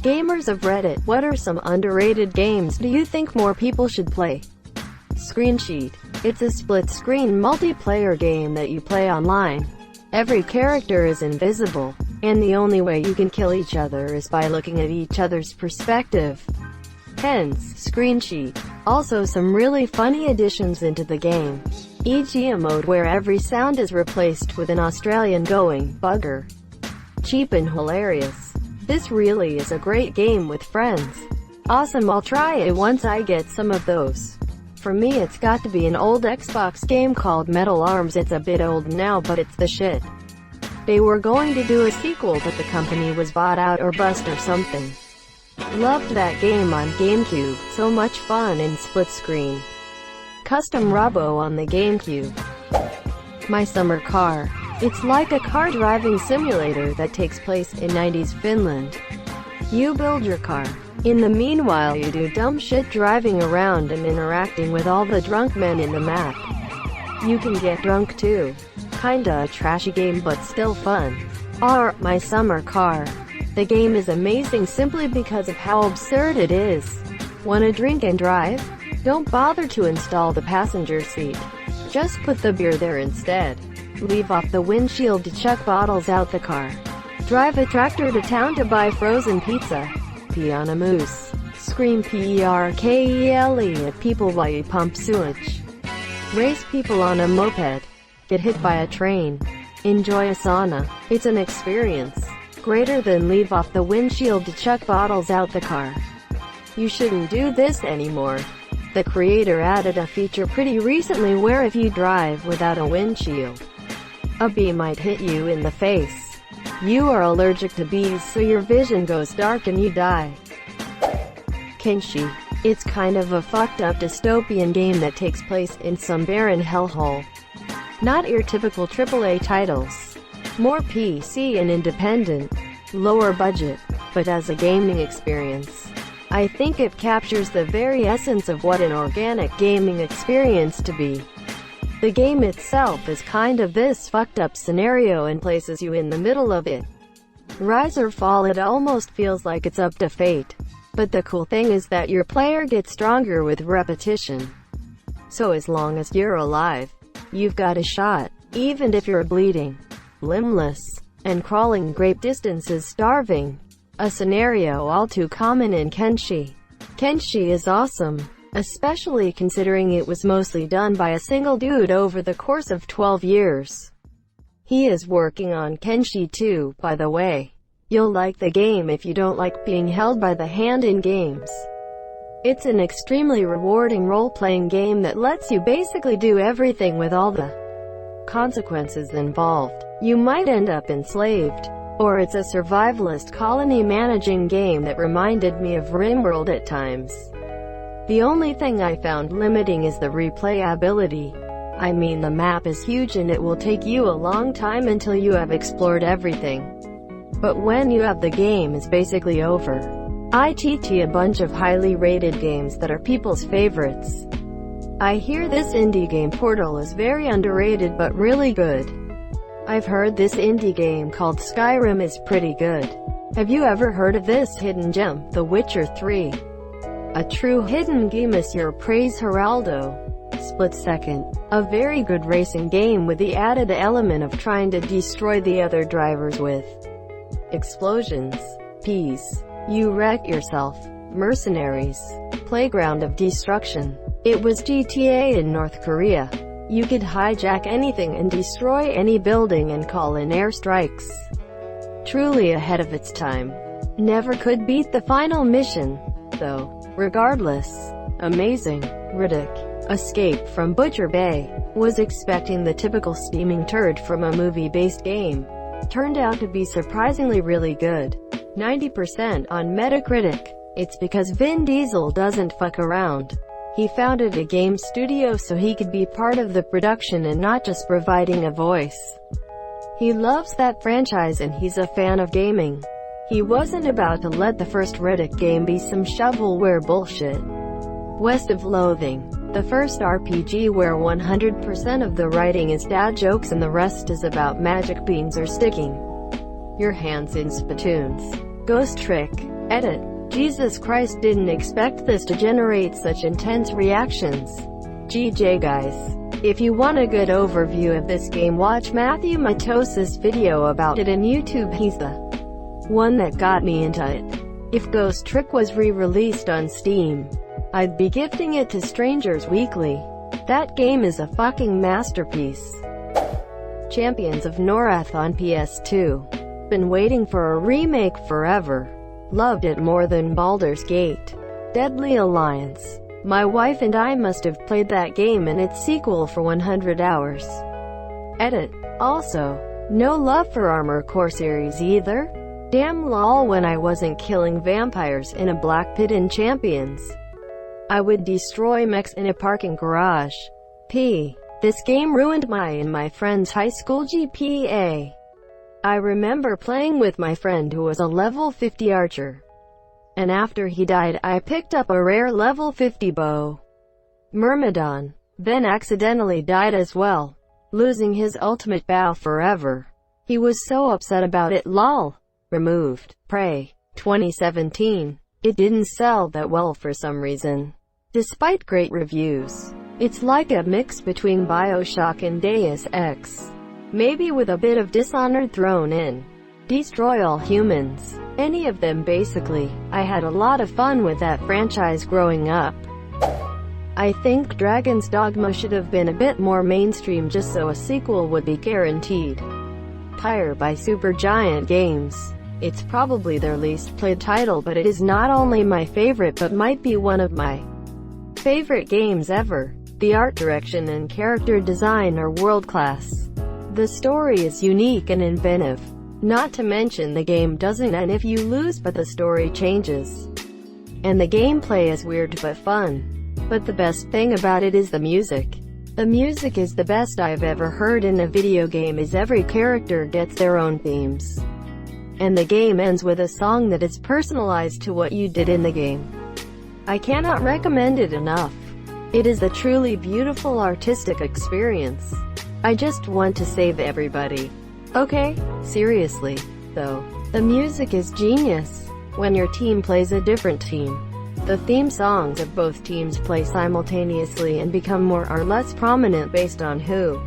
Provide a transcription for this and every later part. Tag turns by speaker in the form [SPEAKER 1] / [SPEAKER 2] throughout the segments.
[SPEAKER 1] Gamers of Reddit, what are some underrated games do you think more people should play? Screensheet. It's a split-screen multiplayer game that you play online. Every character is invisible, and the only way you can kill each other is by looking at each other's perspective. Hence, Screensheet. Also some really funny additions into the game, e.g. a mode where every sound is replaced with an Australian going bugger. Cheap and hilarious. This really is a great game with friends. Awesome, I'll try it once I get some of those. For me it's got to be an old Xbox game called Metal Arms. It's a bit old now, but it's the shit. They were going to do a sequel, but the company was bought out or bust or something. Loved that game on GameCube, so much fun in split screen. Custom Robo on the GameCube. My Summer Car. It's like a car driving simulator that takes place in 90s Finland. You build your car. In the meanwhile you do dumb shit driving around and interacting with all the drunk men in the map. You can get drunk too. Kinda a trashy game but still fun. My Summer Car. The game is amazing simply because of how absurd it is. Wanna drink and drive? Don't bother to install the passenger seat. Just put the beer there instead. Leave off the windshield to chuck bottles out the car. Drive a tractor to town to buy frozen pizza. Pee on a moose. Scream PERKELE at people while you pump sewage. Race people on a moped. Get hit by a train. Enjoy a sauna. It's an experience greater than leave off the windshield to chuck bottles out the car. You shouldn't do this anymore. The creator added a feature pretty recently where if you drive without a windshield, a bee might hit you in the face. You are allergic to bees, so your vision goes dark and you die. Kenshi. It's kind of a fucked up dystopian game that takes place in some barren hellhole. Not your typical AAA titles. More PC and independent. Lower budget, but as a gaming experience, I think it captures the very essence of what an organic gaming experience to be. The game itself is kind of this fucked up scenario and places you in the middle of it. Rise or fall, it almost feels like it's up to fate. But the cool thing is that your player gets stronger with repetition. So as long as you're alive, you've got a shot, even if you're bleeding, limbless, and crawling great distances starving. A scenario all too common in Kenshi. Kenshi is awesome, especially considering it was mostly done by a single dude over the course of 12 years. He is working on Kenshi 2, by the way. You'll like the game if you don't like being held by the hand in games. It's an extremely rewarding role-playing game that lets you basically do everything with all the consequences involved. You might end up enslaved. Or it's a survivalist colony managing game that reminded me of RimWorld at times. The only thing I found limiting is the replayability. I mean, the map is huge and it will take you a long time until you have explored everything. But when you have, the game is basically over. ITT a bunch of highly rated games that are people's favorites. I hear this indie game Portal is very underrated but really good. I've heard this indie game called Skyrim is pretty good. Have you ever heard of this hidden gem, The Witcher 3? A true hidden gem, Monsieur Praise Geraldo. Split Second. A very good racing game with the added element of trying to destroy the other drivers with explosions. Peace. You wreck yourself. Mercenaries. Playground of destruction. It was GTA in North Korea. You could hijack anything and destroy any building and call in airstrikes. Truly ahead of its time. Never could beat the final mission, though. Regardless. Amazing. Riddick. Escape from Butcher Bay. Was expecting the typical steaming turd from a movie-based game. Turned out to be surprisingly really good. 90% on Metacritic. It's because Vin Diesel doesn't fuck around. He founded a game studio so he could be part of the production and not just providing a voice. He loves that franchise and he's a fan of gaming. He wasn't about to let the first Riddick game be some shovelware bullshit. West of Loathing. The first RPG where 100% of the writing is dad jokes and the rest is about magic beans or sticking your hands in spittoons. Ghost Trick. Edit. Jesus Christ, didn't expect this to generate such intense reactions. GJ guys. If you want a good overview of this game, watch Matthew Matos's video about it on YouTube. He's the one that got me into it. If Ghost Trick was re-released on Steam, I'd be gifting it to strangers weekly. That game is a fucking masterpiece. Champions of Norath on PS2. Been waiting for a remake forever. Loved it more than Baldur's Gate. Deadly Alliance. My wife and I must have played that game and its sequel for 100 hours. Edit. Also, no love for Armor Core series either? Damn lol, when I wasn't killing vampires in a black pit in Champions, I would destroy mechs in a parking garage. This game ruined my and my friend's high school GPA. I remember playing with my friend who was a level 50 archer, and after he died I picked up a rare level 50 bow, Myrmidon, then accidentally died as well, losing his ultimate bow forever. He was so upset about it lol. Removed. Prey. 2017. It didn't sell that well for some reason, despite great reviews. It's like a mix between BioShock and Deus Ex, maybe with a bit of Dishonored thrown in. Destroy all humans. Any of them basically. I had a lot of fun with that franchise growing up. I think Dragon's Dogma should have been a bit more mainstream just so a sequel would be guaranteed. Pyre by Supergiant Games. It's probably their least played title, but it is not only my favorite but might be one of my favorite games ever. The art direction and character design are world-class. The story is unique and inventive. Not to mention the game doesn't end if you lose, but the story changes. And the gameplay is weird but fun. But the best thing about it is the music. The music is the best I've ever heard in a video game, as every character gets their own themes. And the game ends with a song that is personalized to what you did in the game. I cannot recommend it enough. It is a truly beautiful artistic experience. I just want to save everybody. Okay, seriously, though. The music is genius. When your team plays a different team, the theme songs of both teams play simultaneously and become more or less prominent based on who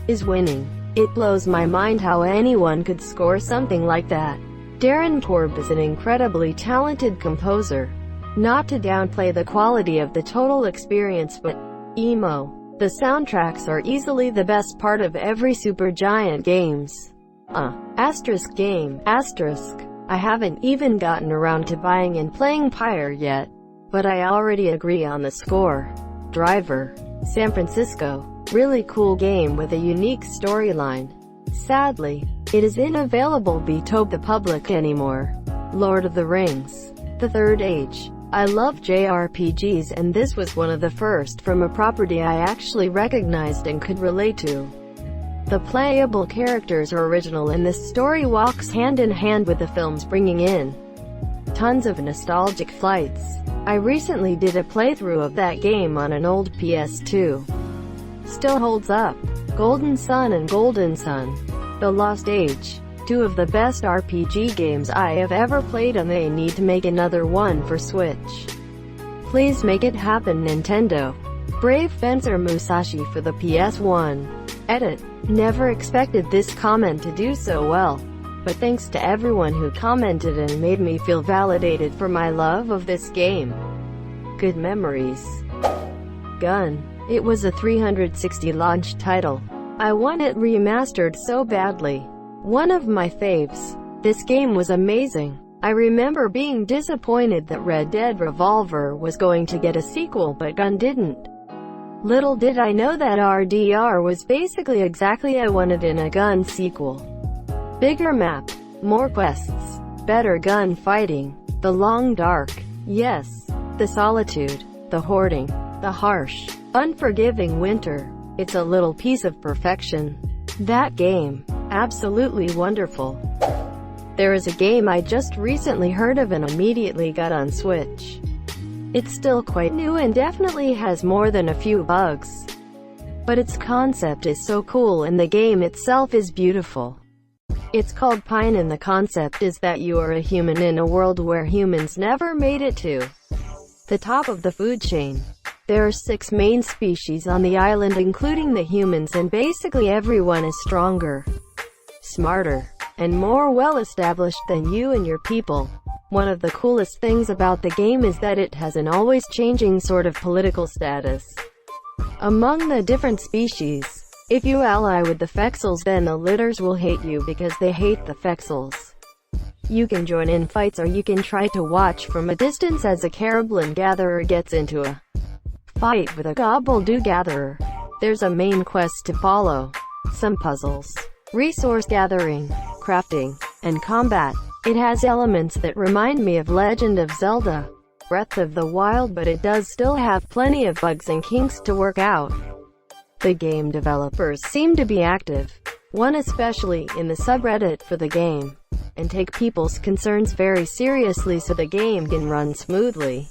[SPEAKER 1] is winning. It blows my mind how anyone could score something like that. Darren Korb is an incredibly talented composer. Not to downplay the quality of the total experience, but emo. The soundtracks are easily the best part of every Supergiant Games. Game. I haven't even gotten around to buying and playing Pyre yet, but I already agree on the score. Driver. San Francisco. Really cool game with a unique storyline. Sadly, it is unavailable to the public anymore. Lord of the Rings. The Third Age. I love JRPGs, and this was one of the first from a property I actually recognized and could relate to. The playable characters are original, and this story walks hand in hand with the films, bringing in tons of nostalgic flights. I recently did a playthrough of that game on an old PS2. Still holds up. Golden Sun and Golden Sun. The Lost Age. Two of the best RPG games I have ever played, and they need to make another one for Switch. Please make it happen, Nintendo. Brave Fencer Musashi for the PS1. Edit. Never expected this comment to do so well, but thanks to everyone who commented and made me feel validated for my love of this game. Good memories. Gun. It was a 360 launch title. I want it remastered so badly. One of my faves. This game was amazing. I remember being disappointed that Red Dead Revolver was going to get a sequel, but Gun didn't. Little did I know that RDR was basically exactly I wanted in a Gun sequel. Bigger map, more quests, better gun fighting, the long dark, yes, the solitude, the hoarding, the harsh, unforgiving winter. It's a little piece of perfection. That game. Absolutely wonderful. There is a game I just recently heard of and immediately got on Switch. It's still quite new and definitely has more than a few bugs, but its concept is so cool and the game itself is beautiful. It's called Pine and the concept is that you are a human in a world where humans never made it to the top of the food chain. There are 6 main species on the island including the humans, and basically everyone is stronger, smarter, and more well-established than you and your people. One of the coolest things about the game is that it has an always-changing sort of political status among the different species. If you ally with the Fexels, then the Litters will hate you because they hate the Fexels. You can join in fights or you can try to watch from a distance as a Carablin gatherer gets into a fight with a Gobbledoo gatherer. There's a main quest to follow, some puzzles, resource gathering, crafting, and combat. It has elements that remind me of Legend of Zelda, Breath of the Wild, but it does still have plenty of bugs and kinks to work out. The game developers seem to be active, one especially in the subreddit for the game, and take people's concerns very seriously so the game can run smoothly.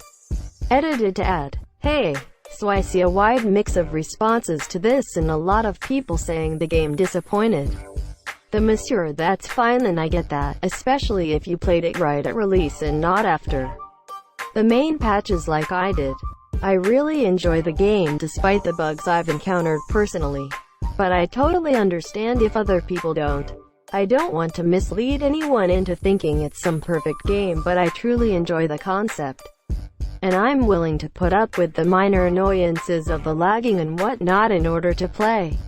[SPEAKER 1] Edited to add, hey, so I see a wide mix of responses to this and a lot of people saying the game disappointed. The monsieur, that's fine and I get that, especially if you played it right at release and not after the main patches like I did. I really enjoy the game despite the bugs I've encountered personally, but I totally understand if other people don't. I don't want to mislead anyone into thinking it's some perfect game, but I truly enjoy the concept, and I'm willing to put up with the minor annoyances of the lagging and whatnot in order to play.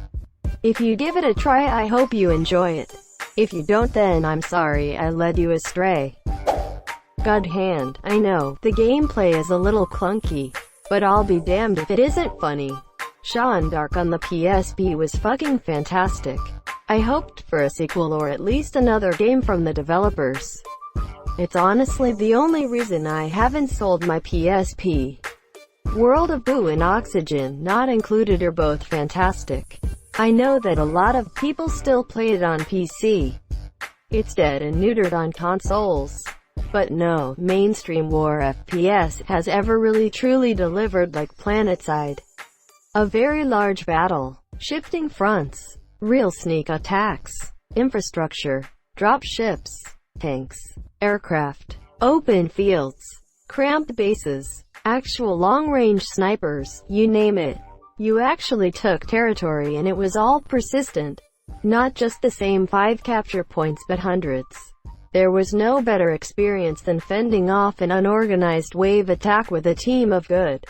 [SPEAKER 1] If you give it a try, I hope you enjoy it. If you don't, then I'm sorry I led you astray. God hand, I know, the gameplay is a little clunky, but I'll be damned if it isn't funny. Sean Dark on the PSP was fucking fantastic. I hoped for a sequel or at least another game from the developers. It's honestly the only reason I haven't sold my PSP. World of Boo and Oxygen Not Included are both fantastic. I know that a lot of people still play it on PC. It's dead and neutered on consoles. But no mainstream war FPS has ever really truly delivered like PlanetSide. A very large battle, shifting fronts, real sneak attacks, infrastructure, drop ships, tanks, aircraft, open fields, cramped bases, actual long-range snipers, you name it. You actually took territory and it was all persistent. Not just the same 5 capture points but hundreds. There was no better experience than fending off an unorganized wave attack with a team of good,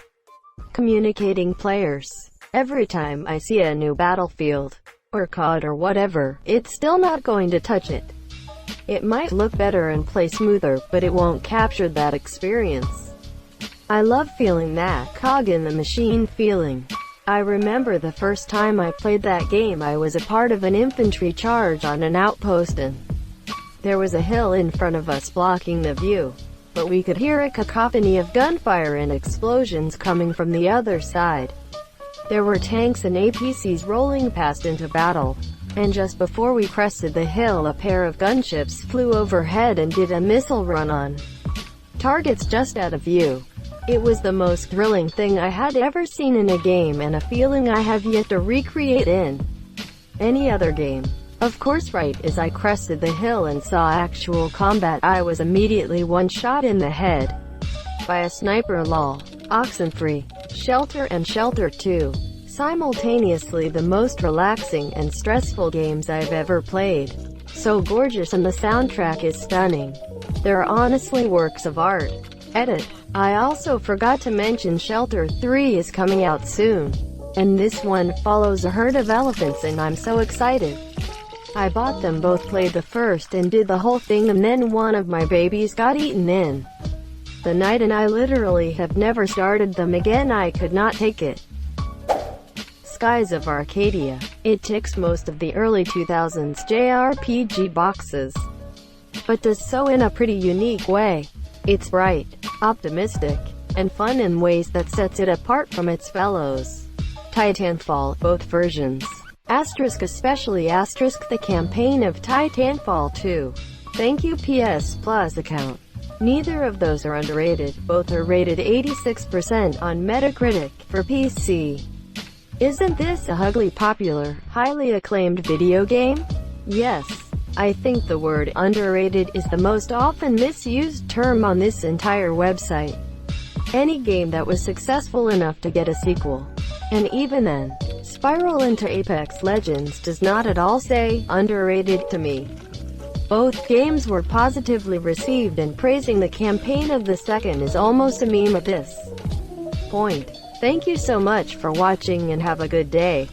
[SPEAKER 1] communicating players. Every time I see a new Battlefield, or COD or whatever, it's still not going to touch it. It might look better and play smoother, but it won't capture that experience. I love feeling that cog in the machine feeling. I remember the first time I played that game, I was a part of an infantry charge on an outpost and there was a hill in front of us blocking the view, but we could hear a cacophony of gunfire and explosions coming from the other side. There were tanks and APCs rolling past into battle, and just before we crested the hill a pair of gunships flew overhead and did a missile run on targets just out of view. It was the most thrilling thing I had ever seen in a game and a feeling I have yet to recreate in any other game. Of course, right as I crested the hill and saw actual combat, I was immediately one shot in the head by a sniper. Lol. Oxenfree, Shelter and Shelter 2. Simultaneously the most relaxing and stressful games I've ever played. So gorgeous and the soundtrack is stunning. They're honestly works of art. Edit. I also forgot to mention Shelter 3 is coming out soon. And this one follows a herd of elephants and I'm so excited. I bought them both, played the first and did the whole thing, and then one of my babies got eaten in the night and I literally have never started them again. I could not take it. Skies of Arcadia. It ticks most of the early 2000s JRPG boxes, but does so in a pretty unique way. It's bright, optimistic, and fun in ways that sets it apart from its fellows. Titanfall, both versions. Asterisk, especially asterisk the campaign of Titanfall 2. Thank you PS Plus account. Neither of those are underrated, both are rated 86% on Metacritic for PC. Isn't this a hugly popular, highly acclaimed video game? Yes. I think the word underrated is the most often misused term on this entire website. Any game that was successful enough to get a sequel, and even then, spiral into Apex Legends, does not at all say underrated to me. Both games were positively received, and praising the campaign of the second is almost a meme at this point. Thank you so much for watching and have a good day.